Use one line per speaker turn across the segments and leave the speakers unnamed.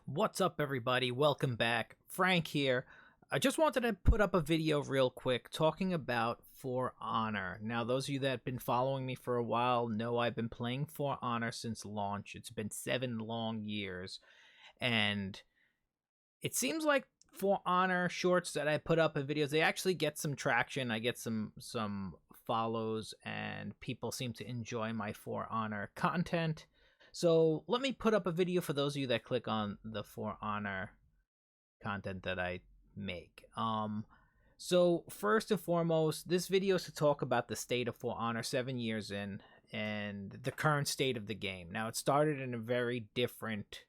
What's up, everybody? Welcome back. Frank here. I just wanted to put up a video real quick talking about For Honor. Now, those of you that have been following me for a while know I've been playing For Honor since launch. It's been 7 long years, and it seems like For Honor shorts that I put up in videos, they actually get some traction. I get some follows, and people seem to enjoy my For Honor content. So let me put up a video for those of you that click on the For Honor content that I make. So first and foremost, this video is to talk about the state of For Honor 7 years in and the current state of the game. Now, it started in a very different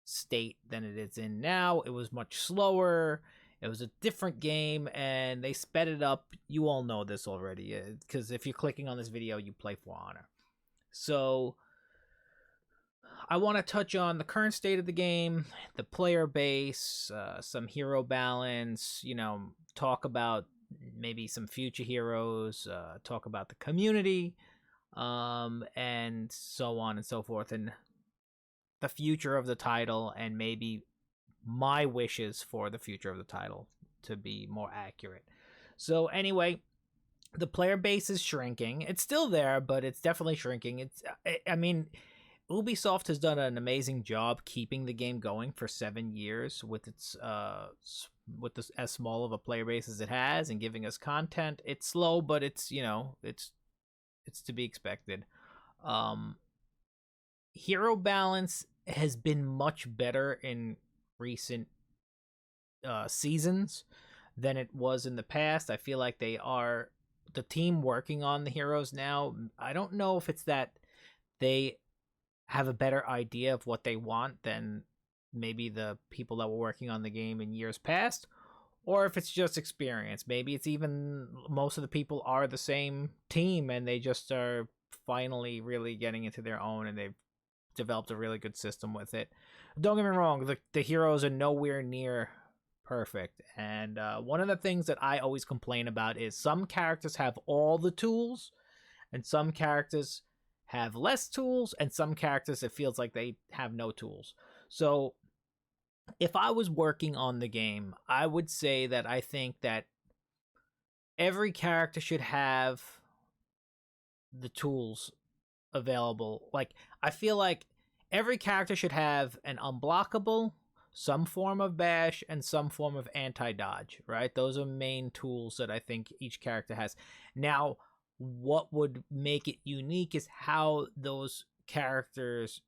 state than it is in now. It was much slower. It was a different game, and they sped it up. You all know this already, because if you're clicking on this video, you play For Honor. So I want to touch on the current state of the game, the player base, some hero balance, talk about maybe some future heroes, talk about the community, and so on and so forth, and the future of the title, and maybe my wishes for the future of the title, to be more accurate. So anyway, the player base is shrinking. It's still there, but it's definitely shrinking. I mean, Ubisoft has done an amazing job keeping the game going for 7 years with its as small of a player base as it has, and giving us content. It's slow, but it's it's to be expected. Hero balance has been much better in recent seasons than it was in the past. I feel like the team working on the heroes now. I don't know if it's that they have a better idea of what they want than maybe the people that were working on the game in years past, or if it's just experience. Maybe it's even most of the people are the same team and they just are finally really getting into their own, and they've developed a really good system with it. Don't get me wrong, the heroes are nowhere near perfect, and one of the things that I always complain about is some characters have all the tools and some characters have less tools, and some characters it feels like they have no tools. So if I was working on the game, I would say that I think that every character should have the tools available. Like, I feel like every character should have an unblockable, some form of bash, and some form of anti-dodge, right? Those are main tools that I think each character has. Now, what would make it unique is how those characters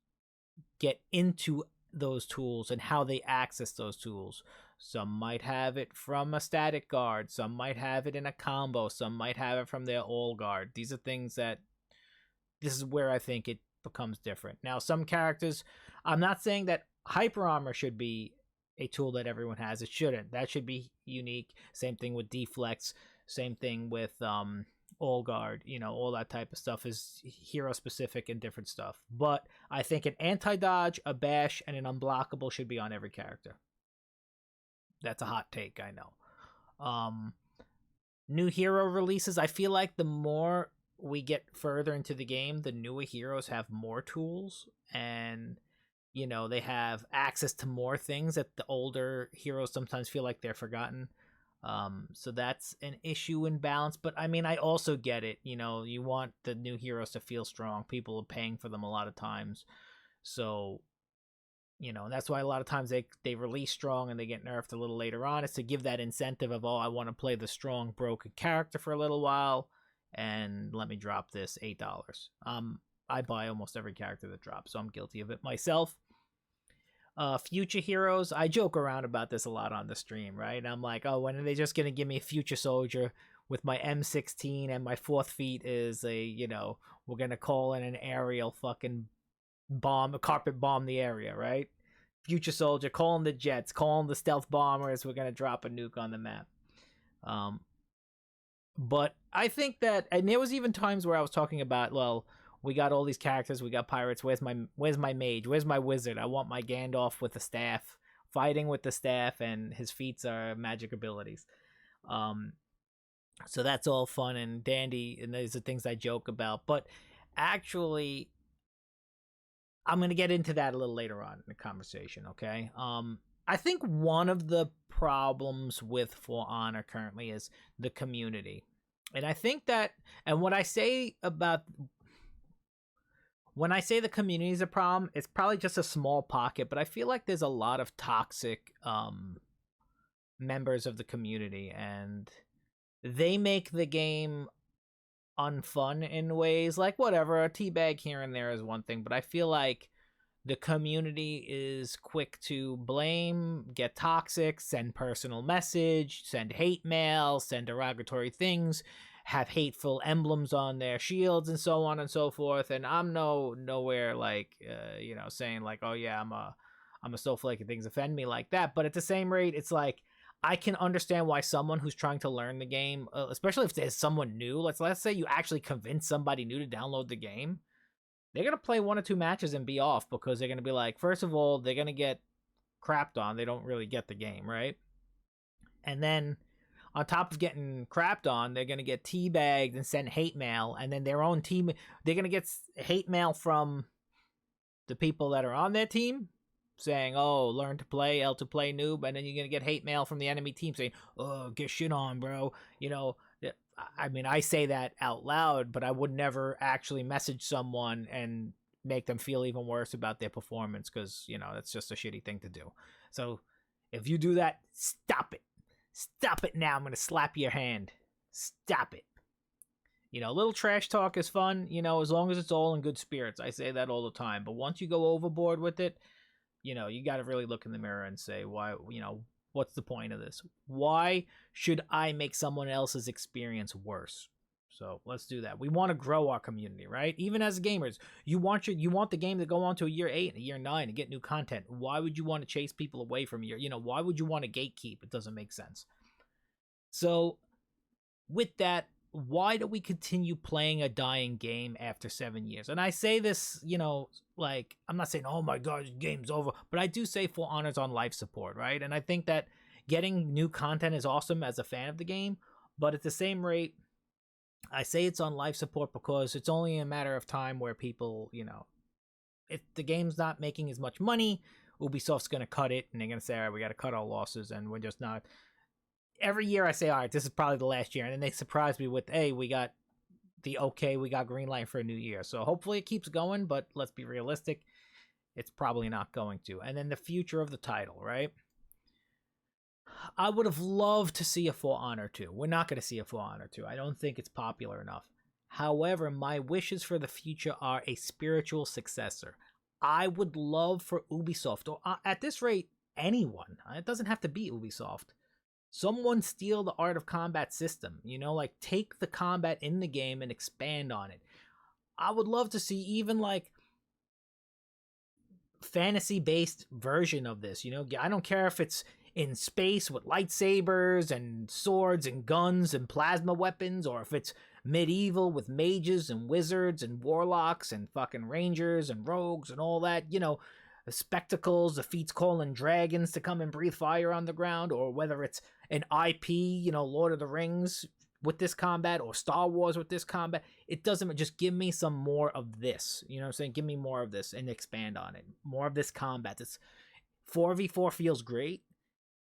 get into those tools and how they access those tools. Some might have it from a static guard, some might have it in a combo, some might have it from their all guard. These are things that, this is where I think it becomes different. Now, some characters, I'm not saying that hyper armor should be a tool that everyone has. It shouldn't. That should be unique. Same thing with deflex. Same thing with all guard. All that type of stuff is hero specific and different stuff. But I think an anti-dodge, a bash, and an unblockable should be on every character. That's a hot take, I know. New hero releases, I feel like the more we get further into the game, the newer heroes have more tools, and they have access to more things that the older heroes sometimes feel like they're forgotten. So that's an issue in balance. But I mean, I also get it. You want the new heroes to feel strong. People are paying for them a lot of times. So, that's why a lot of times they release strong and they get nerfed a little later on. It's to give that incentive of, oh, I want to play the strong, broken character for a little while, and let me drop this $8. I buy almost every character that drops, so I'm guilty of it myself. Future heroes, I joke around about this a lot on the stream, right? And I'm like, oh, when are they just gonna give me a future soldier with my M16 and my fourth feet is we're gonna call in an aerial fucking bomb, a carpet bomb the area, right? Future soldier, call in the jets, call in the stealth bombers, we're gonna drop a nuke on the map. But I think that, and there was even times where I was talking about, well, we got all these characters, we got pirates, where's my mage, where's my wizard? I want my Gandalf with the staff, fighting with the staff, and his feats are magic abilities. So that's all fun and dandy, and these are things I joke about. But actually, I'm going to get into that a little later on in the conversation, okay? I think one of the problems with For Honor currently is the community. And I think that, and what I say about, when I say the community is a problem, it's probably just a small pocket, but I feel like there's a lot of toxic members of the community, and they make the game unfun in ways. Like, whatever, a teabag here and there is one thing, but I feel like the community is quick to blame, get toxic, send personal message, send hate mail, send derogatory things, have hateful emblems on their shields, and so on and so forth. And I'm nowhere like saying like, oh yeah, I'm a snowflake and things offend me like that. But at the same rate, it's like, I can understand why someone who's trying to learn the game, especially if there's someone new, let's say you actually convince somebody new to download the game, they're going to play 1 or 2 matches and be off, because they're going to be like, first of all, they're going to get crapped on. They don't really get the game, right? And then on top of getting crapped on, they're going to get teabagged and send hate mail. And then their own team, they're going to get hate mail from the people that are on their team saying, oh, learn to play, L to play noob. And then you're going to get hate mail from the enemy team saying, oh, get shit on, bro. I mean, I say that out loud, but I would never actually message someone and make them feel even worse about their performance, because, that's just a shitty thing to do. So if you do that, stop it. Stop it now. I'm going to slap your hand. Stop it. A little trash talk is fun, as long as it's all in good spirits. I say that all the time. But once you go overboard with it, you got to really look in the mirror and say, why, what's the point of this? Why should I make someone else's experience worse? So let's do that. We want to grow our community, right? Even as gamers, you want the game to go on to a year 8 and a year 9 and get new content. Why would you want to chase people away from why would you want to gatekeep? It doesn't make sense. So with that, why do we continue playing a dying game after 7 years? And I say this, like, I'm not saying, oh my god, game's over, but I do say For Honor's on life support, right? And I think that getting new content is awesome as a fan of the game, but at the same rate, I say it's on life support because it's only a matter of time where people, if the game's not making as much money, Ubisoft's going to cut it, and they're going to say, all right, we got to cut our losses, and we're just not. Every year I say, all right, this is probably the last year, and then they surprise me with, hey, we got green light for a new year. So hopefully it keeps going, but let's be realistic, it's probably not going to. And then the future of the title, right? I would have loved to see a For Honor 2. We're not going to see a For Honor 2. I don't think it's popular enough. However, my wishes for the future are a spiritual successor. I would love for Ubisoft, or at this rate, anyone, it doesn't have to be Ubisoft, someone steal the Art of Combat system, like take the combat in the game and expand on it. I would love to see even like fantasy-based version of this, I don't care if it's in space with lightsabers and swords and guns and plasma weapons, or if it's medieval with mages and wizards and warlocks and fucking rangers and rogues and all that, the spectacles, the feats calling dragons to come and breathe fire on the ground, or whether it's an IP, Lord of the Rings with this combat, or Star Wars with this combat. It doesn't, just give me some more of this, what I'm saying? Give me more of this and expand on it. More of this combat. It's 4v4 feels great.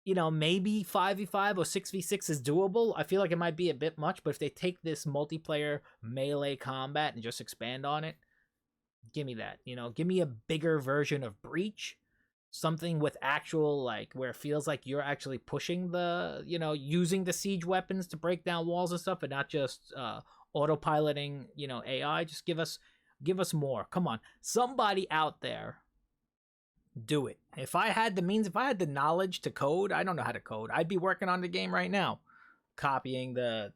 Maybe 5v5 or 6v6 is doable. I feel like it might be a bit much, but if they take this multiplayer melee combat and just expand on it, give me that. Give me a bigger version of Breach. Something with actual, like, where it feels like you're actually pushing the, using the siege weapons to break down walls and stuff, and not just autopiloting, AI. Just give us more. Come on. Somebody out there, do it. If I had the means, if I had the knowledge to code, I don't know how to code, I'd be working on the game right now, copying the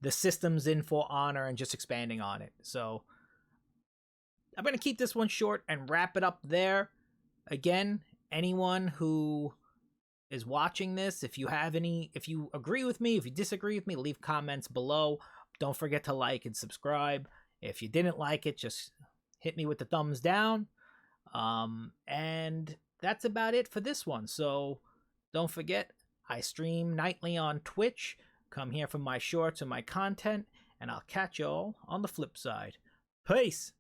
systems in For Honor and just expanding on it. So I'm going to keep this one short and wrap it up there. Again, anyone who is watching this, if you agree with me, if you disagree with me, leave comments below. Don't forget to like and subscribe. If you didn't like it, just hit me with the thumbs down. And that's about it for this one. So don't forget, I stream nightly on Twitch. Come here for my shorts and my content, and I'll catch y'all on the flip side. Peace!